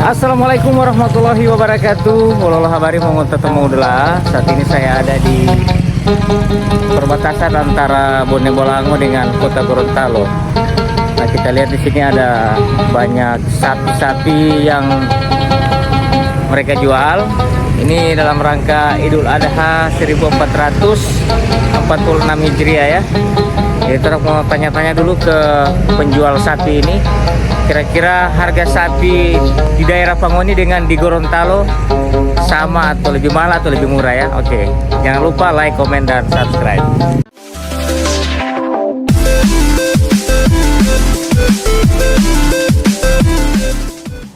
Assalamualaikum warahmatullahi wabarakatuh. Walau habari mau ketemu dulu. Saat ini saya ada di perbatasan antara Bone Bolango dengan Kota Gorontalo. Nah, kita lihat di sini ada banyak sapi-sapi yang mereka jual. Ini dalam rangka Idul Adha 1446 Hijriah ya. Jadi kita mau tanya-tanya dulu ke penjual sapi ini. Kira-kira harga sapi di daerah Pangoni dengan di Gorontalo sama atau lebih mahal atau lebih murah ya? Oke, jangan lupa like, komen, dan subscribe.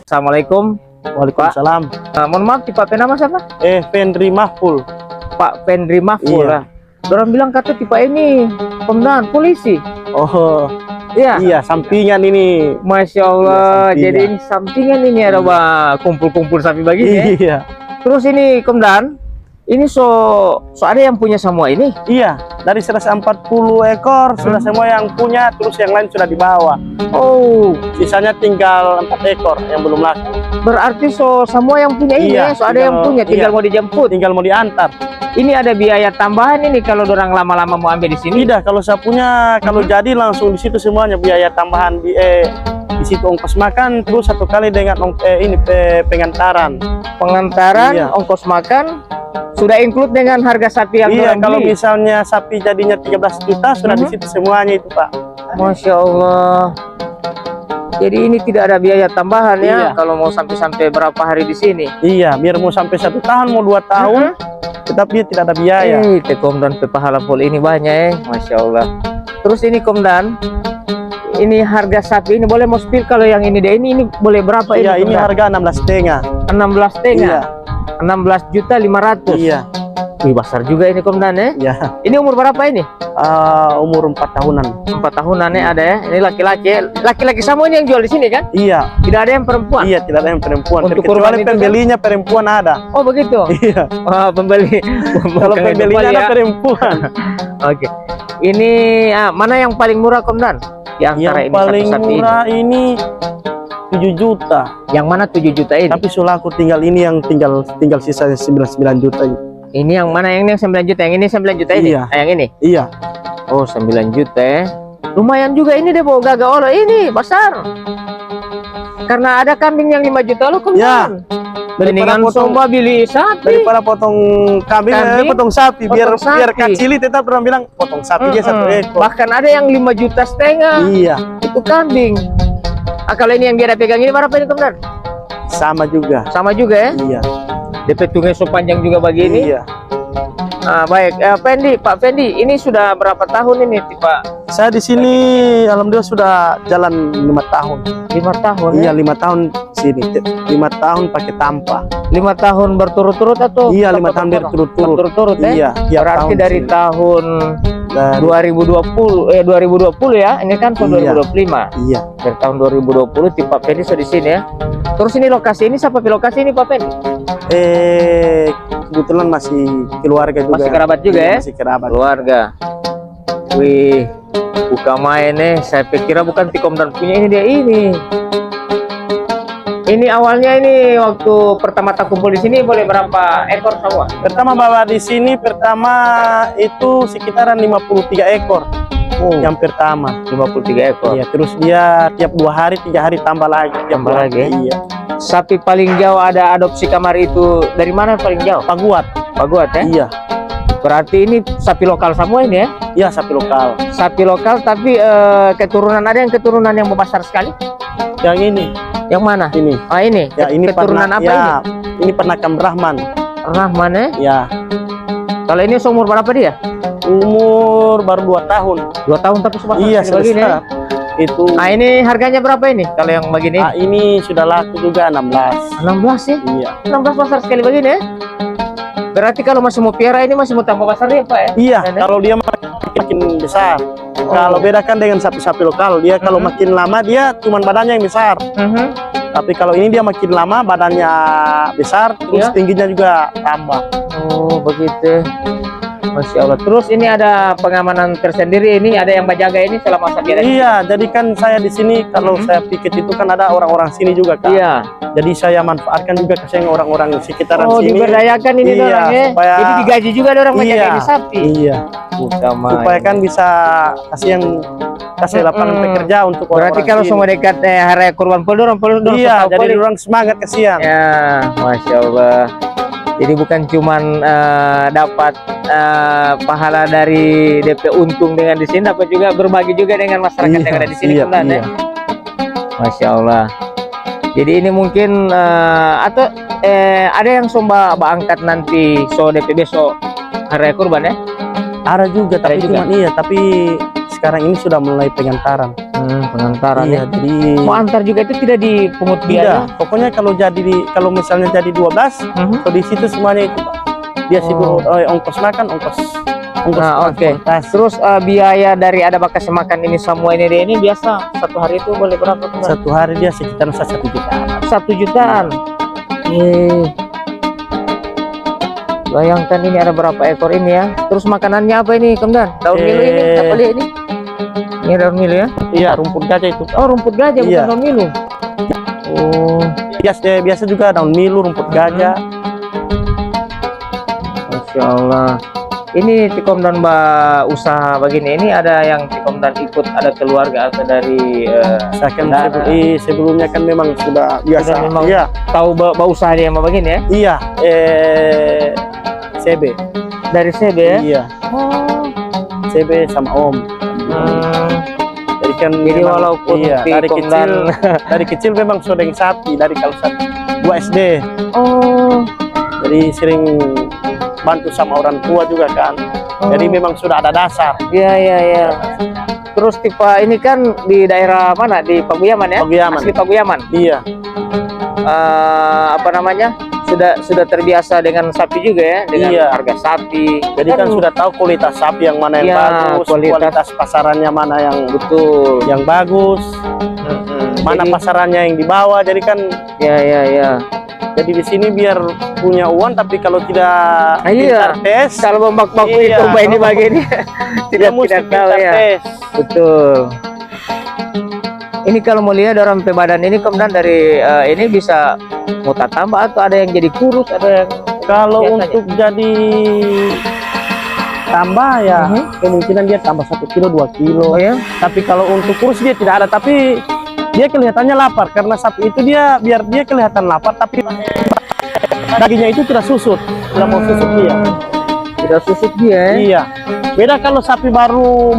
Assalamualaikum. Waalaikumsalam. Mohon maaf, tipe nama siapa? Fendri Mahful. Pak Fendri Mahful. Iya. Orang bilang kata tipe ini komandan polisi. Oh, Iya. iya, sampingan ini. Masya Allah. Iya, Jadi ini sampingan ini ada kumpul-kumpul sapi begini ya. Iya, Terus ini komandan, ini so ada yang punya semua ini. iya. Dari 140 ekor sudah semua yang punya, terus yang lain sudah dibawa. Oh, Sisanya tinggal 4 ekor yang belum laku. berarti semua yang punya ini Iya, ya. So ada yang punya, tinggal iya. mau dijemput. Tinggal mau diantar. Ini ada biaya tambahan ini kalau orang lama-lama mau ambil di sini. Tidak, kalau saya punya, kalau jadi langsung di situ semuanya biaya tambahan di situ ongkos makan, terus satu kali dengan pengantaran. Pengantaran, Iya. ongkos makan sudah include dengan harga sapi yang Iya, orang kalau beli. misalnya sapi jadinya 13 juta sudah di situ semuanya itu, Pak. Masya Allah. Jadi ini tidak ada biaya tambahan ya. Iya. Kalau mau sampai berapa hari di sini. Iya, biar mau sampai 1 tahun, mau 2 tahun, tetapi tidak ada biaya. Komdan pepahala pol ini banyak Masya Allah. Terus ini komdan, ini harga sapi ini boleh mau spill kalau yang ini deh ini boleh berapa Iya, ini? ini harga 16,5. 16,5. Iya, 16.500.000. iya, Wih, besar juga ini komdan ya. iya. Ini umur berapa ini? Umur 4 tahunan. 4 tahunan ya ada ya. Ini laki-laki. Laki-laki semua ini yang jual di sini kan? Iya, Tidak ada yang perempuan. iya, tidak ada yang perempuan. Untuk Kecuali kurban itu kan? pembelinya perempuan ada. Oh begitu. Iya, Wah, pembeli. kalau Bukan pembelinya itu ada ya. perempuan. Oke. Ini mana yang paling murah komdan? Di antara Yang ini paling sapi-sapi murah ini 7 juta. Yang mana 7 juta ini? Tapi sulaku tinggal ini yang tinggal sisa 99 juta ini. Ini yang mana yang 9 juta? Yang ini 9 juta ini? Iya. Yang ini? Iya, Oh 9 juta ya. Lumayan juga ini deh bawa gagak olo ini besar. Karena ada kambing yang 5 juta lo Ya. komdan. daripada Mendingan potong, semua beli sapi. daripada potong kambing, potong sapi, biar Potong sapi. kacili tetap orang bilang potong sapi dia 1 ekor. Bahkan ada yang 5,5 juta. Iya, Itu kambing. Kalau ini yang dia ada pegang ini berapa ini komdan? sama juga. Sama juga ya. Iya, DP tunggu sepanjang juga begini. iya. Baik, Pak Fendi, ini sudah berapa tahun ini, Pak? Saya di sini alhamdulillah sudah jalan 5 tahun. 5 tahun. Iya, Ya? 5 tahun sini. 5 tahun pakai tanpa. 5 tahun berturut-turut atau? Iya, 5 berapa tahun tahun? berturut-turut. Berturut-turut ya? Iya, tiap Berarti tahun dari sini. tahun Dari 2020 ya. Ini kan tahun Iya. 2025. Iya. Dari tahun 2020 tim Pak Fendi sudah di sini ya. Terus ini lokasi ini siapa lokasi ini Pak Fendi? Kebetulan masih keluarga juga. Masih kerabat juga Iya, ya? masih kerabat. Keluarga. Wih, buka main nih. Saya pikir bukan Tikom dan punya ini dia ini. Ini awalnya ini waktu pertama tak kumpul di sini boleh berapa ekor semua? Pertama bawa di sini itu sekitaran 53 ekor. Oh, Yang pertama. 53 ekor. Iya, terus dia tiap 2 hari 3 hari tambah lagi. Tambah lagi. Iya. Sapi paling jauh ada adopsi kamar itu dari mana paling jauh? Paguat. Paguat ya? Iya. Berarti ini sapi lokal semua ini ya? Iya, sapi lokal. Sapi lokal tapi keturunan ada yang keturunan yang besar sekali? Yang ini, Yang mana? ini. Ah ini. Ya, ini keturunan apa ya, ini Penakam Rahman. ini? Rahman ya? Ya, Kalau ini seumur berapa dia? umur baru 2 tahun. 2 tahun tapi sebesar Iya, sekali begini ya? sebesar. Itu. Nah ini harganya berapa ini? Kalau yang begini? Ini sudah laku juga 16. 16 ya? Iya. 16 besar sekali begini ya? Berarti kalau masih mau piara ini masih mau tambah besar ya Pak ya? Iya, Nenek? kalau dia makin besar. Oh. Kalau bedakan dengan sapi-sapi lokal, dia kalau makin lama dia cuman badannya yang besar. Tapi kalau ini dia makin lama badannya besar, terus Iya. tingginya juga tambah. Oh begitu. Masya Allah. Terus ini ada pengamanan tersendiri, ini ada yang menjaga ini selama sapi ada? Iya, jadi kan saya di sini kalau saya piket itu kan ada orang-orang sini juga kan. Iya. Jadi saya manfaatkan juga kasih orang-orang sekitaran Oh, sini. diberdayakan ini Iya, orang ya. supaya- Jadi digaji juga orang menjaga Iya, ini sapi. Iya. Utama. Supaya kan bisa kasih lapangan pekerja untuk Berarti orang-orang kalau sini. semua dekat hari kurban pol dorong Iya, jadi orang semangat kasihan. ya, Masya Allah. Jadi bukan cuman dapat pahala dari DP untung dengan di sini, dapat juga berbagi juga dengan masyarakat yang ada di sini, Komandan, ya. Masya Allah. Jadi ini mungkin atau ada yang somba angkat nanti so DP besok hari kurban ya? Ada juga, tapi juga. cuman iya, tapi sekarang ini sudah mulai pengantaran. Pengantaran Iya, ya. jadi Mau antar juga itu tidak dipungut tidak. biaya? Pokoknya kalau misalnya jadi 12, so di situ semuanya itu Pak. Dia sibuk ongkos makan, ongkos Nah, oke. transportasi. Terus biaya dari ada bakasi makan ini semua ini biasa satu hari itu boleh berapa tuh? Satu hari dia sekitar 1 juta. 1 jutaan. Bayangkan ini ada berapa ekor ini ya. Terus makanannya apa ini, Komandan? Daun milu ini, apa lihat ini? Ini daun milu ya? Iya, rumput gajah itu. Oh, rumput gajah bukan Iya. daun milu. Oh, Biasa juga daun milu, rumput gajah. Masya Allah. Ini Komandan usaha begini. Ini ada yang Komandan ikut, ada keluarga atau dari Saya kan saudara? sebelumnya kan memang sudah biasa. Sudah memang Iya, tahu usaha dia sama begini ya? iya. CB. Dari CB ya? Iya, Oh. CB sama Om. Jadi kan Jadi memang- walaupun iya, di dari Komandan dari kecil memang sudah sapi dari kalau 2 SD. oh, Jadi sering bantu sama orang tua juga kan. Jadi memang sudah ada dasar. iya. Terus tipe ini kan di daerah mana? Di Paguyaman ya? Paguyaman. Asli Paguyaman. Iya, Apa namanya? Sudah terbiasa dengan sapi juga ya, dengan Iya. harga sapi. jadi kan sudah tahu kualitas sapi yang mana yang Iya, bagus, kualitas pasarannya mana betul. yang bagus, mana Jadi, pasarannya yang dibawa. Jadi kan ya. jadi di sini biar punya uang, tapi kalau tidak Iya. pintar tes, Kalau membak-bak Iya. kurban ini begini dia mesti tidak tahu pintar ya. tes. Betul. Ini kalau mau lihat orang badan ini kemudian dari ini bisa muta tambah atau ada yang jadi kurus, ada yang Kalau biasanya. untuk jadi tambah ya kemungkinan dia tambah 1 kilo 2 kilo. Oh ya? Tapi kalau untuk kurus dia tidak ada, tapi dia kelihatannya lapar karena sapi itu biar dia kelihatan lapar, tapi dagingnya itu tidak susut, tidak mau susut dia. Tidak susut dia ya? Iya. Beda kalau sapi baru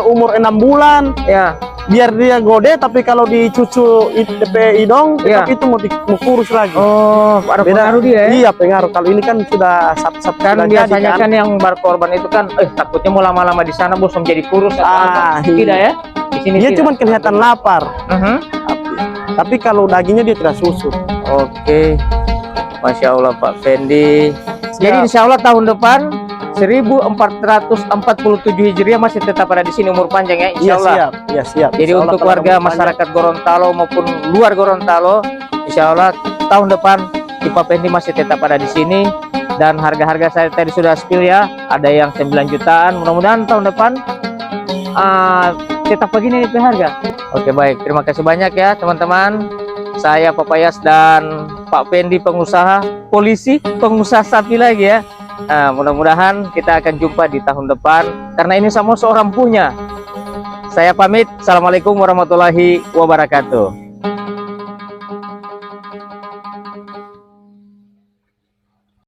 umur 6 bulan, Ya. biar dia gede, tapi kalau dicucu DP hidung, Iya. itu mau kurus lagi. Oh, ada pengaruh dia ya? Iya, pengaruh. Kalau ini kan sudah sapi-sapi Kan sudah biasanya jadi, kan yang berkorban itu kan takutnya mau lama-lama di sana bosan jadi kurus atau apa. iya. Tidak ya? Di sini Dia tidak. cuma kelihatan lapar. Mhm. Tapi kalau dagingnya dia tidak susut. Oke. Masya Allah Pak Fendi. Jadi insya Allah tahun depan 1447 Hijriah masih tetap ada di sini, umur panjang ya, insya Iya, Allah. siap. Iya, siap. Jadi Insya Allah untuk kalau warga ada banyak. masyarakat Gorontalo maupun luar Gorontalo, insya Allah tahun depan Pak Fendi masih tetap ada di sini. Dan harga-harga saya tadi sudah spill ya, ada yang 9 jutaan. Mudah-mudahan tahun depan tetap begini nih harga. Oke baik, terima kasih banyak ya teman-teman. Saya Papayas dan Pak Fendi pengusaha, polisi, pengusaha sapi lagi ya. Nah, mudah-mudahan kita akan jumpa di tahun depan karena ini semua seorang punya. Saya pamit. Assalamualaikum warahmatullahi wabarakatuh.